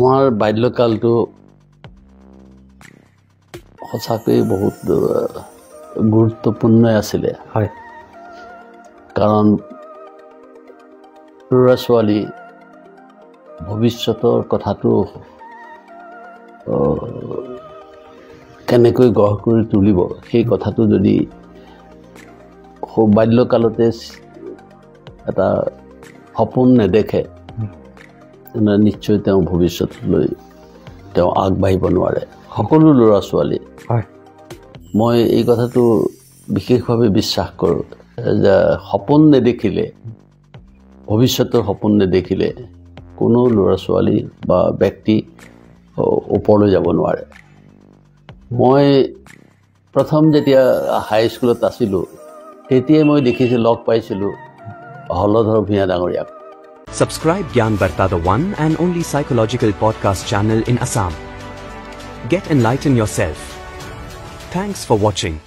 আমাৰ বাল্যকালটো সঁচাকৈ বহুত গুৰুত্বপূৰ্ণ আছিলে হয় কাৰণ ল'ৰা ছোৱালী ভৱিষ্যতৰ কথাটো কেনেকৈ গঢ় কৰি তুলিব সেই কথাটো যদি বাল্যকালতে এটা সপোন নেদেখে তেনে নিশ্চয় তেওঁ ভৱিষ্যতলৈ তেওঁ আগবাঢ়িব নোৱাৰে সকলো ল'ৰা ছোৱালী হয় মই এই কথাটো বিশেষভাৱে বিশ্বাস কৰোঁ যে সপোন নেদেখিলে ভৱিষ্যতৰ সপোন নেদেখিলে কোনো ল'ৰা ছোৱালী বা ব্যক্তি ওপৰলৈ যাব নোৱাৰে মই প্ৰথম যেতিয়া হাই স্কুলত আছিলোঁ তেতিয়াই মই দেখিছিলোঁ লগ পাইছিলোঁ হলধৰ ভূঞা ডাঙৰীয়াক Subscribe Gyan Barta, the one and only psychological podcast channel in Assam. Get enlighten yourself. Thanks for watching.